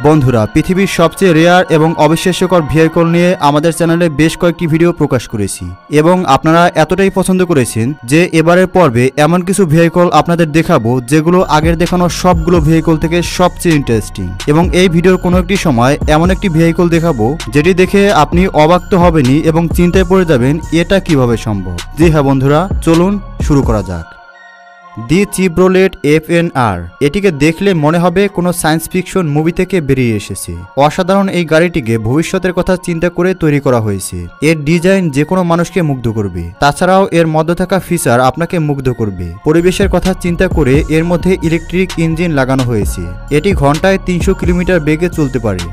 বন্ধুরা, পৃথিবীর সবচেয়ে রেয়ার এবং অবিশ্বাস্যকর ভেহিকল নিয়ে আমাদের চ্যানেলে বেশ কয়েকটি ভিডিও প্রকাশ করেছি এবং আপনারা এতটাই পছন্দ করেছেন যে এবারের পর্বে এমন কিছু ভেহিকল আপনাদের দেখাবো যেগুলো আগের দেখানো সবগুলো ভেহিকল থেকে সবচেয়ে ইন্টারেস্টিং। এবং এই ভিডিওর কোনো একটি সময় এমন একটি ভেহিকল দেখাবো যেটি দেখে আপনি অবাক তো হবেনই এবং চিন্তায় পড়ে যাবেন এটা কিভাবে সম্ভব। জি হ্যাঁ বন্ধুরা, চলুন শুরু করা যাক। দি চিভ্রোলেট FNR, এটিকে দেখলে মনে হবে কোনো সায়েন্স ফিকশন মুভি থেকে বেরিয়ে এসেছে। অসাধারণ এই গাড়িটিকে ভবিষ্যতের কথা চিন্তা করে তৈরি করা হয়েছে। এর ডিজাইন যে কোনো মানুষকে মুগ্ধ করবে, তাছাড়াও এর মধ্যে থাকা ফিচার আপনাকে মুগ্ধ করবে। পরিবেশের কথা চিন্তা করে এর মধ্যে ইলেকট্রিক ইঞ্জিন লাগানো হয়েছে। এটি ঘন্টায় 300 কিলোমিটার বেগে চলতে পারে।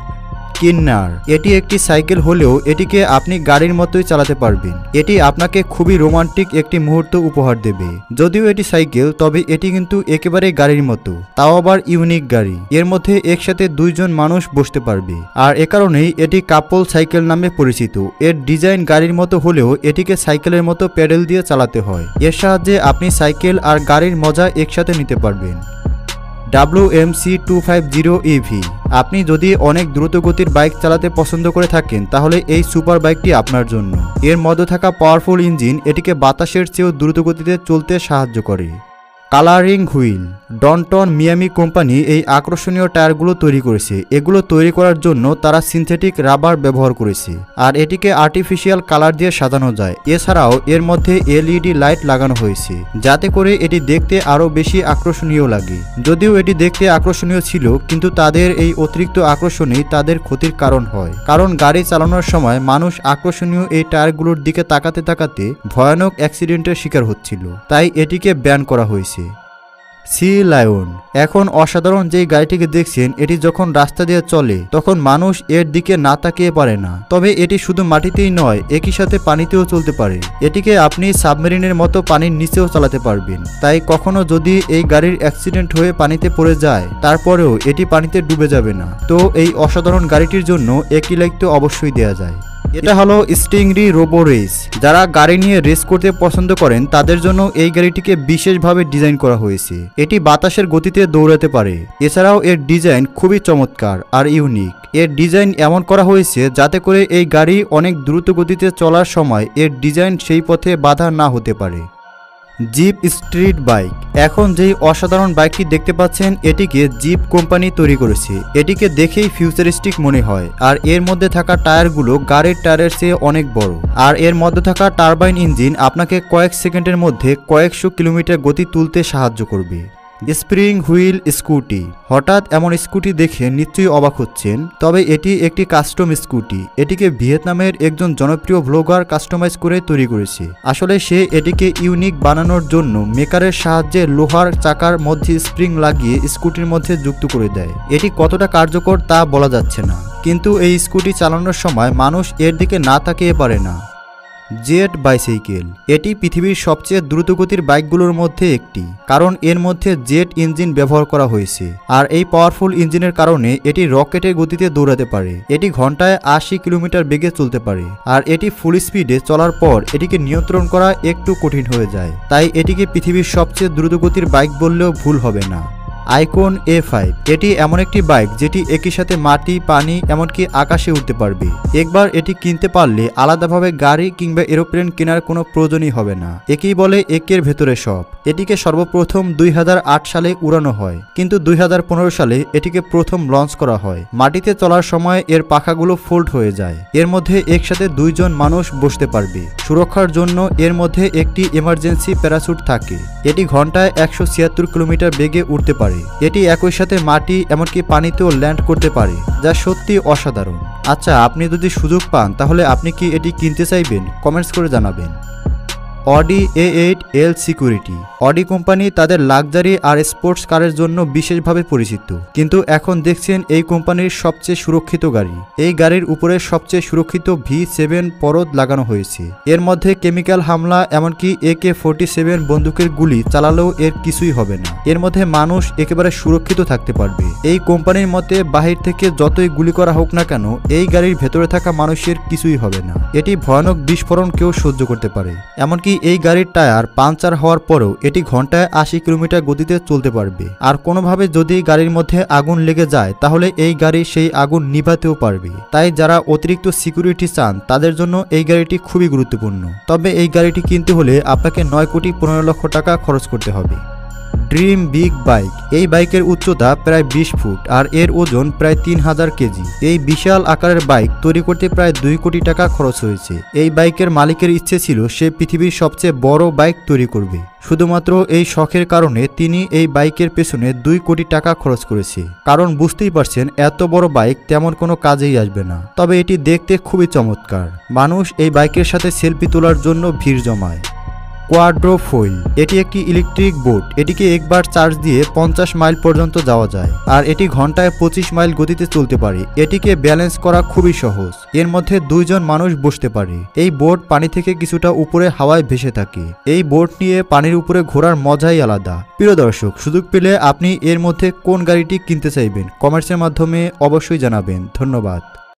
কিন্নার, এটি একটি সাইকেল হলেও এটিকে আপনি গাড়ির মতোই চালাতে পারবেন। এটি আপনাকে খুবই রোমান্টিক একটি মুহূর্ত উপহার দেবে। যদিও এটি সাইকেল, তবে এটি কিন্তু একেবারে গাড়ির মতো, তাও আবার ইউনিক গাড়ি। এর মধ্যে একসাথে দুইজন মানুষ বসতে পারবে, আর এ কারণেই এটি কাপল সাইকেল নামে পরিচিত। এর ডিজাইন গাড়ির মতো হলেও এটিকে সাইকেলের মতো প্যাডেল দিয়ে চালাতে হয়। এর সাহায্যে আপনি সাইকেল আর গাড়ির মজা একসাথে নিতে পারবেন। WMC250 EV, আপনি যদি অনেক দ্রুতগতির বাইক চালাতে পছন্দ করে থাকেন তাহলে এই সুপার বাইকটি আপনার জন্য। এর মধ্যে থাকা পাওয়ারফুল ইঞ্জিন এটিকে বাতাসের চেয়েও দ্রুতগতিতে চলতে সাহায্য করে। কালারিং হুইল, ডনটন মিয়ামি কোম্পানি এই আকর্ষণীয় টায়ারগুলো তৈরি করেছে। এগুলো তৈরি করার জন্য তারা সিনথেটিক রাবার ব্যবহার করেছে, আর এটিকে আর্টিফিশিয়াল কালার দিয়ে সাজানো যায়। এছাড়াও এর মধ্যে LED লাইট লাগানো হয়েছে যাতে করে এটি দেখতে আরও বেশি আকর্ষণীয় লাগে। যদিও এটি দেখতে আকর্ষণীয় ছিল, কিন্তু তাদের এই অতিরিক্ত আকর্ষণই তাদের ক্ষতির কারণ হয়, কারণ গাড়ি চালানোর সময় মানুষ আকর্ষণীয় এই টায়ারগুলোর দিকে তাকাতে তাকাতে ভয়ানক অ্যাক্সিডেন্টের শিকার হচ্ছিল, তাই এটিকে ব্যান করা হয়েছে। সি লায়ন, এখন অসাধারণ যেই গাড়িটিকে দেখছেন এটি যখন রাস্তা দিয়ে চলে তখন মানুষ এর দিকে না তাকিয়ে পারে না। তবে এটি শুধু মাটিতেই নয়, একই সাথে পানিতেও চলতে পারে। এটিকে আপনি সাবমেরিনের মতো পানির নিচেও চালাতে পারবেন। তাই কখনো যদি এই গাড়ির অ্যাক্সিডেন্ট হয়ে পানিতে পড়ে যায় তারপরেও এটি পানিতে ডুবে যাবে না। তো এই অসাধারণ গাড়িটির জন্য একটি লাইক তো অবশ্যই দেওয়া যায়। এটা হলো স্টিংরি রোবো রেস। যারা গাড়ি নিয়ে রেস করতে পছন্দ করেন তাদের জন্য এই গাড়িটিকে বিশেষভাবে ডিজাইন করা হয়েছে। এটি বাতাসের গতিতে দৌড়াতে পারে। এছাড়াও এর ডিজাইন খুবই চমৎকার আর ইউনিক। এর ডিজাইন এমন করা হয়েছে যাতে করে এই গাড়ি অনেক দ্রুত গতিতে চলার সময় এর ডিজাইন সেই পথে বাধা না হতে পারে। জিপ স্ট্রিট বাইক, এখন যেই অসাধারণ বাইকটি দেখতে পাচ্ছেন এটিকে জিপ কোম্পানি তৈরি করেছে। এটিকে দেখেই ফিউচারিস্টিক মনে হয়, আর এর মধ্যে থাকা টায়ারগুলো গাড়ির টায়ারের চেয়ে অনেক বড়। আর এর মধ্যে থাকা টারবাইন ইঞ্জিন আপনাকে কয়েক সেকেন্ডের মধ্যে কয়েকশো কিলোমিটার গতি তুলতে সাহায্য করবে। স্প্রিং হুইল স্কুটি, হঠাৎ এমন স্কুটি দেখে নিশ্চয়ই অবাক হচ্ছেন, তবে এটি একটি কাস্টম স্কুটি। এটিকে ভিয়েতনামের একজন জনপ্রিয় ব্লগার কাস্টমাইজ করে তৈরি করেছে। আসলে সে এটিকে ইউনিক বানানোর জন্য মেকারের সাহায্যে লোহার চাকার মধ্যে স্প্রিং লাগিয়ে স্কুটির মধ্যে যুক্ত করে দেয়। এটি কতটা কার্যকর তা বলা যাচ্ছে না, কিন্তু এই স্কুটি চালানোর সময় মানুষ এর দিকে না তাকিয়ে পারে না। জেট বাইসাইকেল, এটি পৃথিবীর সবচেয়ে দ্রুতগতির বাইকগুলোর মধ্যে একটি, কারণ এর মধ্যে জেট ইঞ্জিন ব্যবহার করা হয়েছে। আর এই পাওয়ারফুল ইঞ্জিনের কারণে এটি রকেটের গতিতে দৌড়াতে পারে। এটি ঘন্টায় 80 কিলোমিটার বেগে চলতে পারে, আর এটি ফুল স্পিডে চলার পর এটিকে নিয়ন্ত্রণ করা একটু কঠিন হয়ে যায়। তাই এটিকে পৃথিবীর সবচেয়ে দ্রুতগতির বাইক বললেও ভুল হবে না। আইকন A5, এটি এমন একটি বাইক যেটি একই সাথে মাটি, পানি, এমনকি আকাশে উঠতে পারবে। একবার এটি কিনতে পারলে আলাদাভাবে গাড়ি কিংবা এরোপ্লেন কেনার কোনো প্রয়োজনই হবে না। একেই বলে একের ভেতরে সব। এটিকে সর্বপ্রথম 2008 সালে উড়ানো হয়, কিন্তু 2015 সালে এটিকে প্রথম লঞ্চ করা হয়। মাটিতে চলার সময় এর পাখাগুলো ফোল্ড হয়ে যায়। এর মধ্যে একসাথে দুইজন মানুষ বসতে পারবে। সুরক্ষার জন্য এর মধ্যে একটি এমার্জেন্সি প্যারাসুট থাকে। এটি ঘন্টায় 176 কিলোমিটার বেগে উঠতে পারে। এটি একই সাথে মাটি, এমনকি পানিতেও ল্যান্ড করতে পারে, যা সত্যি অসাধারণ। আচ্ছা, আপনি যদি সুযোগ পান তাহলে আপনি কি এটি কিনতে চাইবেন? কমেন্টস করে জানাবেন। Audi A8 L security, Audi company তাদের লাক্সারি আর স্পোর্টস কারের জন্য বিশেষভাবে পরিচিত, কিন্তু এখন দেখছেন এই কোম্পানির সবচেয়ে সুরক্ষিত গাড়ি। এই গাড়ির উপরে সবচেয়ে সুরক্ষিত V7 পরত লাগানো হয়েছে। এর মধ্যে কেমিক্যাল হামলা, এমনকি AK-47 বন্দুকের গুলি চালালেও এর কিছুই হবে না। এর মধ্যে মানুষ একেবারে সুরক্ষিত থাকতে পারবে। এই কোম্পানির মতে বাহির থেকে যতই গুলি করা হোক না কেন এই গাড়ির ভেতরে থাকা মানুষের কিছুই হবে না। এটি ভয়ানক বিস্ফোরণ কেউ সহ্য করতে পারে, এমনকি এই গাড়ির টায়ার পাংচার হওয়ার পরেও এটি ঘন্টায় 80 কিলোমিটার গতিতে চলতে পারবে। আর কোনোভাবে যদি গাড়ির মধ্যে আগুন লেগে যায় তাহলে এই গাড়ি সেই আগুন নিভাতেও পারবে। তাই যারা অতিরিক্ত সিকিউরিটি চান তাদের জন্য এই গাড়িটি খুবই গুরুত্বপূর্ণ। তবে এই গাড়িটি কিনতে হলে আপনাকে 9,15,00,000 টাকা খরচ করতে হবে। Dream big bike. এই বাইকের উচ্চতা প্রায় 20 ফুট আর এর ওজন প্রায় 3000 কেজি। এই বিশাল আকারের বাইক তৈরি করতে প্রায় 2 কোটি টাকা খরচ হয়েছে। এই বাইকের মালিকের ইচ্ছে ছিল সে পৃথিবীর সবচেয়ে বড় বাইক তৈরি করবে। শুধুমাত্র এই শখের কারণে তিনি এই বাইকের পেছনে 2 কোটি টাকা খরচ করেছে। কারণ বুঝতেই পারছেন এত বড় বাইক তেমন কোনো কাজেই আসবে না। তবে এটি দেখতে খুবই চমৎকার। মানুষ এই বাইকের সাথে সেলফি তোলার জন্য ভিড় জমায়। কোয়াড্রোফোইল। এটি একটি ইলেকট্রিক বোট। এটিকে একবার চার্জ দিয়ে 50 মাইল পর্যন্ত যাওয়া যায় আর এটি ঘন্টায় 25 মাইল গতিতে চলতে পারে। এটিকে ব্যালেন্স করা খুবই সহজ। এর মধ্যে 2 জন মানুষ বসতে পারে। এই বোট পানি থেকে কিছুটা উপরে হাওয়ায় ভেসে থাকে। এই বোট নিয়ে পানির উপরে ঘোরার মজাই আলাদা। প্রিয় দর্শক, সুযোগ পেলে আপনি এর মধ্যে কোন গাড়িটি কিনতে চাইবেন কমেন্টসের মাধ্যমে অবশ্যই জানাবেন। ধন্যবাদ।